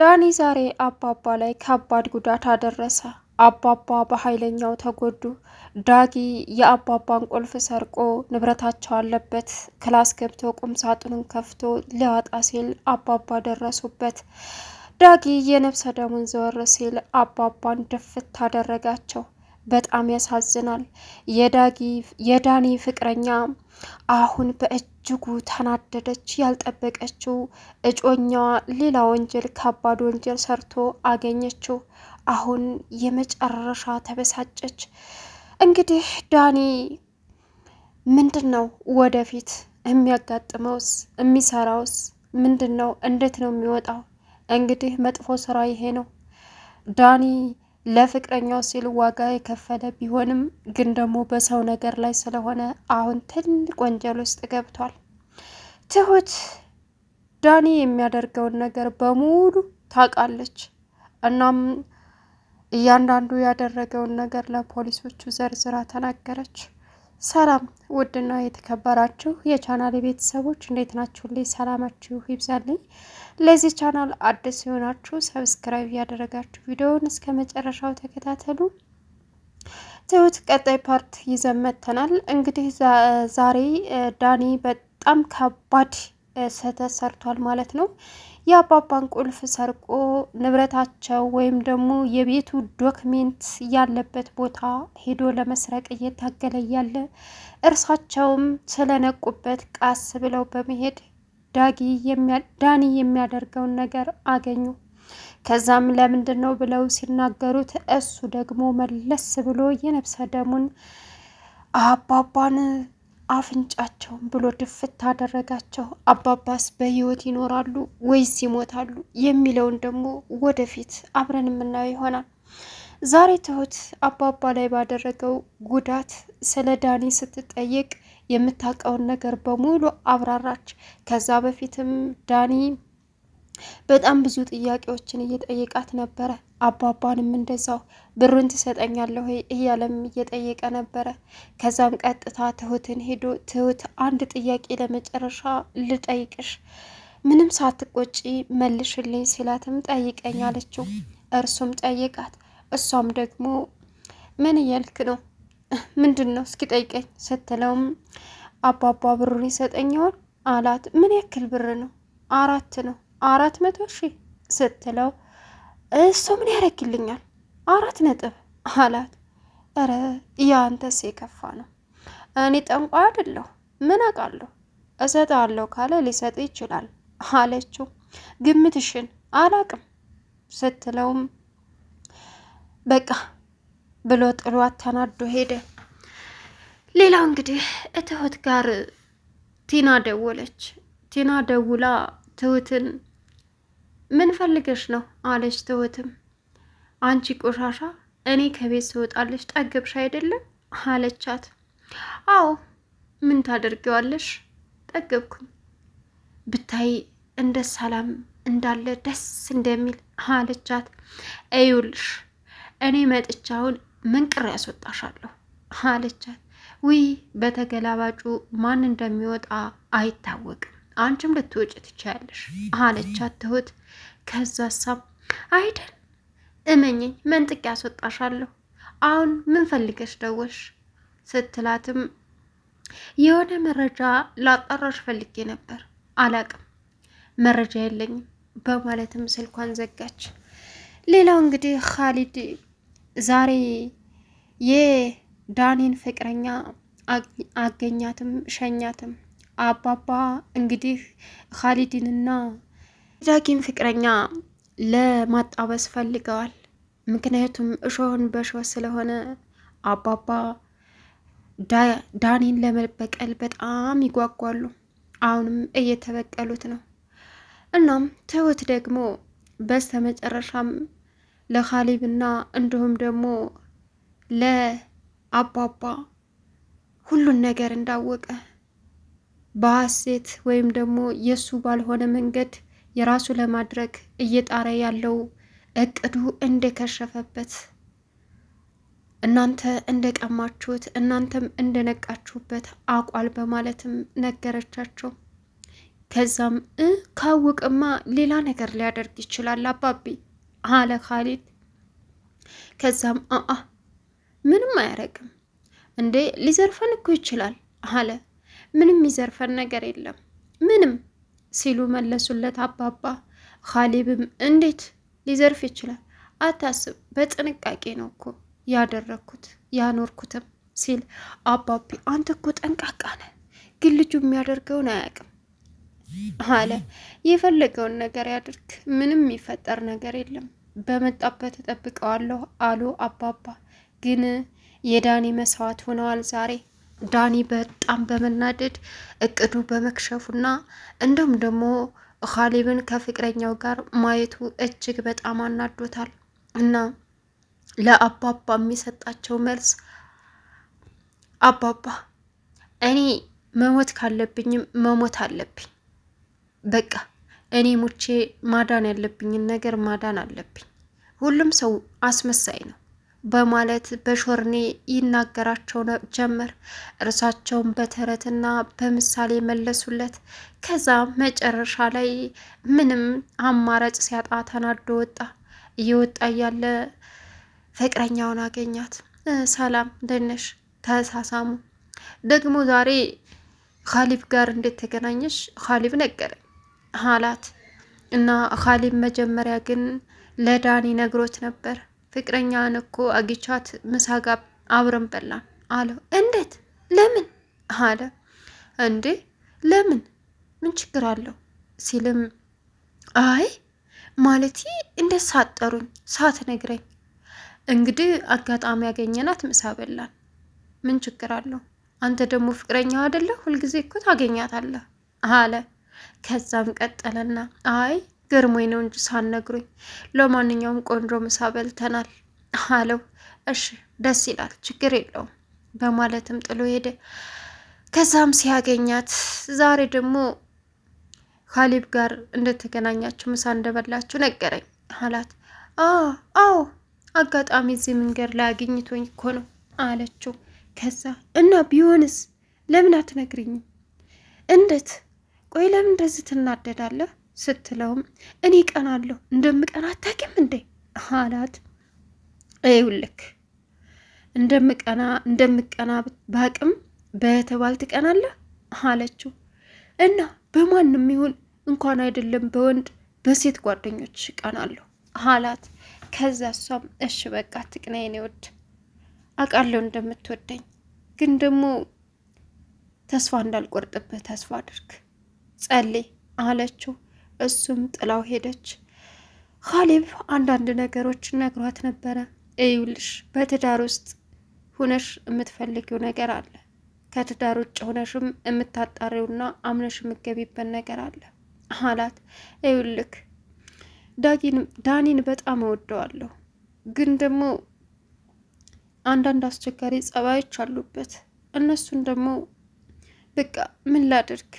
ዳኒ ዛሬ አባባ ላይ ከባድ ጉዳት አደረሰ። አባባ በኃይለኛው ተጎዱ። ዳጊ የአባባን ቁልፍ ሰርቆ ንብረታቸው አለበት ክላስ ገብቶ ቁም ሳጥኑን ከፍቶ ሊያወጣ ሲል አባባ ደረሱበት። ዳጊ የነፍሰ ደሙን ዘወር ሲል አባባን ድፍት አደረጋቸው። በጣም ያሳዝናል። የዳኒ ፍቅረኛ አሁን በእጅጉ ተናደደች። ያልጠበቀችው እጮኛዋ ሌላ ወንጀል ከባድ ወንጀል ሰርቶ አገኘችው። አሁን የመጨረሻ ተበሳጨች። እንግዲህ ዳኒ ምንድን ነው ወደፊት የሚያጋጥመውስ? የሚሰራውስ ምንድን ነው? እንዴት ነው የሚወጣው? እንግዲህ መጥፎ ስራ ይሄ ነው። ዳኒ ለፍቅረኛው ሲል ዋጋ የከፈለ ቢሆንም ግን ደግሞ በሰው ነገር ላይ ስለሆነ አሁን ትልቅ ወንጀል ውስጥ ገብቷል። ትሁት ዳኒ የሚያደርገውን ነገር በሙሉ ታውቃለች። እናም እያንዳንዱ ያደረገውን ነገር ለፖሊሶቹ ዘርዝራ ተናገረች። ሰላም ውድና የተከበራችሁ የቻናል ቤተሰቦች እንዴት ናችሁ? ልይ ሰላማችሁ ይብዛልኝ። ለዚህ ቻናል አዲስ የሆናችሁ ሰብስክራይብ ያደረጋችሁ ቪዲዮውን እስከ መጨረሻው ተከታተሉ። ትሁት ቀጣይ ፓርት ይዘን መጥተናል። እንግዲህ ዛሬ ዳኒ በጣም ከባድ ስህተት ሰርቷል ማለት ነው። የአባባን ቁልፍ ሰርቆ ንብረታቸው ወይም ደግሞ የቤቱ ዶክሜንት ያለበት ቦታ ሄዶ ለመስረቅ እየታገለ ያለ እርሳቸውም ስለነቁበት ቃስ ብለው በመሄድ ዳኒ የሚያደርገውን ነገር አገኙ። ከዛም ለምንድን ነው ብለው ሲናገሩት እሱ ደግሞ መለስ ብሎ የነፍሰ ደሙን አባባን አፍንጫቸውን ብሎ ድፍት አደረጋቸው። አባባስ በህይወት ይኖራሉ ወይስ ይሞታሉ የሚለውን ደግሞ ወደፊት አብረን የምናየው ይሆናል። ዛሬ ትሁት አባባ ላይ ባደረገው ጉዳት ስለ ዳኒ ስትጠየቅ የምታውቀውን ነገር በሙሉ አብራራች። ከዛ በፊትም ዳኒ በጣም ብዙ ጥያቄዎችን እየጠየቃት ነበረ። አባባንም እንደዛው ብሩን ትሰጠኛለህ ወይ እያለም እየጠየቀ ነበረ። ከዛም ቀጥታ ትሁትን ሄዶ ትሁት አንድ ጥያቄ ለመጨረሻ ልጠይቅሽ፣ ምንም ሳትቆጪ መልሽልኝ ሲላትም ጠይቀኝ አለችው። እርሱም ጠይቃት። እሷም ደግሞ ምን እያልክ ነው? ምንድን ነው እስኪ ጠይቀኝ ስትለውም አባባ ብሩን ይሰጠኛል አላት። ምን ያክል ብር ነው? 4 ነው 400,000 ስትለው እሱ ምን ያደርግልኛል 4 አላት። እረ ያንተስ የከፋ ነው። እኔ ጠንቋይ አይደለሁ ምን አውቃለሁ፣ እሰጥሃለሁ ካለ ሊሰጥ ይችላል አለችው። ግምትሽን አላቅም ስትለውም በቃ ብሎ ጥሏት ተናዶ ሄደ። ሌላው እንግዲህ ትሁት ጋር ቲና ደወለች። ቲና ደውላ ትሁትን ምን ፈልገሽ ነው አለች። ትሁትም አንቺ ቆሻሻ እኔ ከቤት ስወጣለች ጠገብሽ አይደለም አለቻት። አዎ ምን ታደርገዋለሽ ጠገብኩኝ፣ ብታይ እንደ ሰላም እንዳለ ደስ እንደሚል አለቻት። እዩልሽ እኔ መጥቻውን መንቅር ያስወጣሻለሁ አለቻት። ውይ በተገላባጩ ማን እንደሚወጣ አይታወቅም፣ አንቺም ልትወጪ ትችያለሽ አለቻት ትሁት። ከዛሳም አይደል እመኝኝ መንጥቅ ያስወጣሻለሁ፣ አሁን ምን ፈልገሽ ደወሽ ስትላትም የሆነ መረጃ ላጣራሽ ፈልጌ ነበር፣ አላቅም መረጃ የለኝም በማለትም ስልኳን ዘጋች። ሌላው እንግዲህ ካሊድ ዛሬ የዳኒን ፍቅረኛ አገኛትም ሸኛትም። አባባ እንግዲህ ካሊድንና ዳጊን ፍቅረኛ ለማጣበስ ፈልገዋል። ምክንያቱም እሾህን በሾህ ስለሆነ አባባ ዳኒን ለመበቀል በጣም ይጓጓሉ። አሁንም እየተበቀሉት ነው። እናም ትሁት ደግሞ በስተመጨረሻም ለካሊብና እንዲሁም ደግሞ ለአባባ ሁሉን ነገር እንዳወቀ በሐሴት ወይም ደግሞ የሱ ባልሆነ መንገድ የራሱ ለማድረግ እየጣረ ያለው እቅዱ እንደከሸፈበት፣ እናንተ እንደቀማችሁት እናንተም እንደነቃችሁበት አቋል በማለትም ነገረቻቸው። ከዛም ካወቅማ ሌላ ነገር ሊያደርግ ይችላል አባቢ አለ ካሊድ። ከዛም ምንም አያረግም እንዴ ሊዘርፈን እኮ ይችላል አለ። ምንም ይዘርፈን ነገር የለም ምንም ሲሉ መለሱለት አባባ። ካሊብም እንዴት ሊዘርፍ ይችላል? አታስብ፣ በጥንቃቄ ነው እኮ ያደረግኩት ያኖርኩትም ሲል አባቢ አንተ እኮ ጠንቃቃ ነህ፣ ግን ልጁ የሚያደርገውን አያውቅም አለ። የፈለገውን ነገር ያድርግ፣ ምንም የሚፈጠር ነገር የለም፣ በመጣበት እጠብቀዋለሁ አሉ አባባ። ግን የዳኒ መስዋዕት ሆነዋል ዛሬ። ዳኒ በጣም በመናደድ እቅዱ በመክሸፉና እንዲሁም ደግሞ ካሊብን ከፍቅረኛው ጋር ማየቱ እጅግ በጣም አናዶታል። እና ለአባባ የሚሰጣቸው መልስ አባባ እኔ መሞት ካለብኝም መሞት አለብኝ፣ በቃ እኔ ሙቼ ማዳን ያለብኝን ነገር ማዳን አለብኝ፣ ሁሉም ሰው አስመሳይ ነው በማለት በሾርኔ ይናገራቸው ጀመር። እርሳቸውን በተረትና በምሳሌ መለሱለት። ከዛ መጨረሻ ላይ ምንም አማራጭ ሲያጣ ተናዶ ወጣ። እየወጣ እያለ ፍቅረኛውን አገኛት። ሰላም ደነሽ ተሳሳሙ። ደግሞ ዛሬ ካሊብ ጋር እንዴት ተገናኘሽ? ካሊብ ነገረኝ አላት። እና ካሊብ መጀመሪያ ግን ለዳኒ ነግሮት ነበር። ፍቅረኛን እኮ አግቻት ምሳ ጋር አብረን በላን አለው። እንዴት? ለምን አለ። እንዴ ለምን? ምን ችግር አለው ሲልም አይ ማለት እንዴት ሳጠሩኝ ሳትነግረኝ፣ እንግዲህ አጋጣሚ ያገኘናት ምሳ በላን፣ ምን ችግር አለው? አንተ ደግሞ ፍቅረኛ አይደለ? ሁልጊዜ እኮ ታገኛታለህ አለ። ከዛም ቀጠለና አይ ገርሞኝ ነው እንጂ ሳትነግሩኝ፣ ለማንኛውም ቆንጆ ምሳ በልተናል አለው። እሺ ደስ ይላል፣ ችግር የለውም በማለትም ጥሎ ሄደ። ከዛም ሲያገኛት ዛሬ ደግሞ ካሊብ ጋር እንደተገናኛችሁ ምሳ እንደበላችሁ ነገረኝ አላት። አዎ አጋጣሚ እዚህ መንገድ ላይ አግኝቶኝ እኮ ነው አለችው። ከዛ እና ቢሆንስ ለምን አትነግሪኝም? እንዴት? ቆይ ለምን እንደዚህ ትናደዳለህ ስትለውም እኔ ቀናለሁ እንደምቀና አታውቂም እንዴ አላት። ይኸውልህ እንደምቀና ባቅም በተባል ትቀናለህ አለችው። እና በማንም ይሁን እንኳን አይደለም በወንድ በሴት ጓደኞች ቀናለሁ አላት። ከዛ እሷም እሺ በቃ ትቅና የኔ ወድ አውቃለሁ እንደምትወደኝ፣ ግን ደግሞ ተስፋ እንዳልቆርጥበት ተስፋ አድርግ፣ ጸልይ አለችው። እሱም ጥላው ሄደች። ካሊብ አንዳንድ ነገሮች ነግሯት ነበረ። እዩልሽ በትዳር ውስጥ ሁነሽ የምትፈልጊው ነገር አለ፣ ከትዳር ውጭ ሆነሽም የምታጣሪውና አምነሽ የምትገቢበት ነገር አለ አላት። ይኸውልህ ዳኒን በጣም እወደዋለሁ፣ ግን ደግሞ አንዳንድ አስቸጋሪ ጸባዮች አሉበት። እነሱን ደግሞ በቃ ምን ላድርግ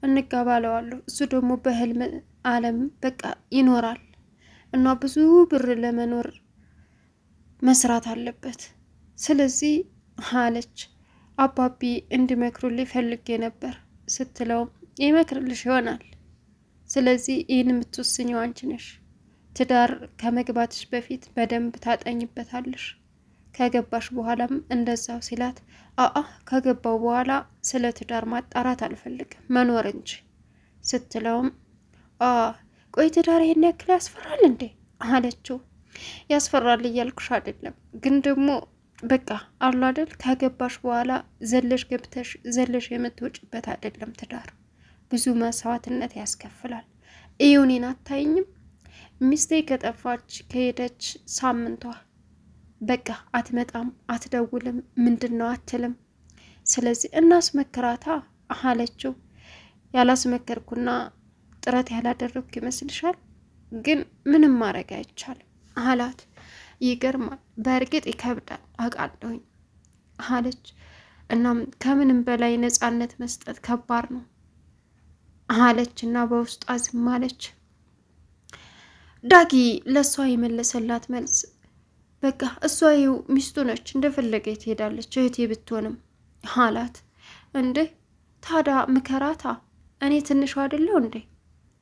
እንጋባለዋለሁ። እሱ ደግሞ በህልም ዓለም በቃ ይኖራል እና ብዙ ብር ለመኖር መስራት አለበት። ስለዚህ አለች። አባቢ እንዲመክሩልኝ ፈልጌ ነበር ስትለውም ይመክርልሽ ይሆናል፣ ስለዚህ ይህን የምትወስኘው አንቺ ነሽ። ትዳር ከመግባትሽ በፊት በደንብ ታጠኝበታለሽ፣ ከገባሽ በኋላም እንደዛው ሲላት፣ ከገባው በኋላ ስለ ትዳር ማጣራት አልፈልግም መኖር እንጂ ስትለውም ቆይ ትዳር ይሄን ያክል ያስፈራል እንዴ አለችው። ያስፈራል እያልኩሽ አይደለም፣ ግን ደግሞ በቃ አሉ አይደል ከገባሽ በኋላ ዘለሽ ገብተሽ ዘለሽ የምትወጭበት አይደለም ትዳር፣ ብዙ መስዋዕትነት ያስከፍላል። እዩኔን አታይኝም? ሚስቴ ከጠፋች ከሄደች ሳምንቷ፣ በቃ አትመጣም፣ አትደውልም፣ ምንድነው አትልም። ስለዚህ እናስመክራታ አለችው። ያላስመከርኩና ጥረት ያላደረግኩ ይመስልሻል? ግን ምንም ማድረግ አይቻልም አላት። ይገርማል፣ በእርግጥ ይከብዳል አውቃለሁኝ አለች። እናም ከምንም በላይ ነፃነት መስጠት ከባድ ነው አለች እና በውስጧ ዝም አለች። ዳጊ ለእሷ የመለሰላት መልስ በቃ እሷ ይኸው ሚስቱ ነች፣ እንደፈለገ ትሄዳለች፣ እህቴ ብትሆንም አላት። እንዴ ታዲያ ምከራታ እኔ ትንሹ አይደለሁ እንዴ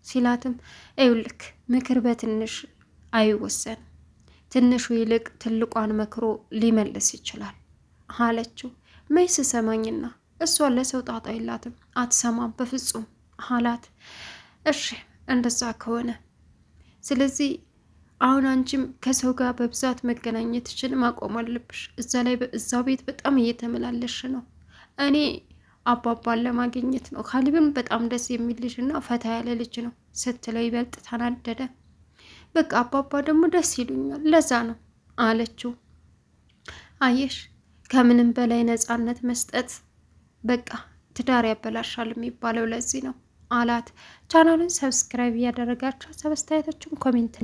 ሲላትም ይኸውልህ ምክር በትንሽ አይወሰንም፣ ትንሹ ይልቅ ትልቋን መክሮ ሊመልስ ይችላል አለችው። መይስ ሰማኝና እሷ ለሰው ጣጣ የላትም አትሰማም በፍጹም አላት። እሺ እንደዛ ከሆነ ስለዚህ አሁን አንቺም ከሰው ጋር በብዛት መገናኘትሽን ማቆም አለብሽ። እዛው ቤት በጣም እየተመላለሽ ነው። እኔ አባባን ለማግኘት ነው። ካሊብም በጣም ደስ የሚል ልጅና ፈታ ያለ ልጅ ነው ስትለው ይበልጥ ተናደደ። በቃ አባባ ደግሞ ደስ ይሉኛል ለዛ ነው አለችው። አየሽ ከምንም በላይ ነፃነት መስጠት በቃ ትዳር ያበላሻል የሚባለው ለዚህ ነው አላት። ቻናሉን ሰብስክራይብ እያደረጋችሁ ሰብስታይቶችን ኮሜንት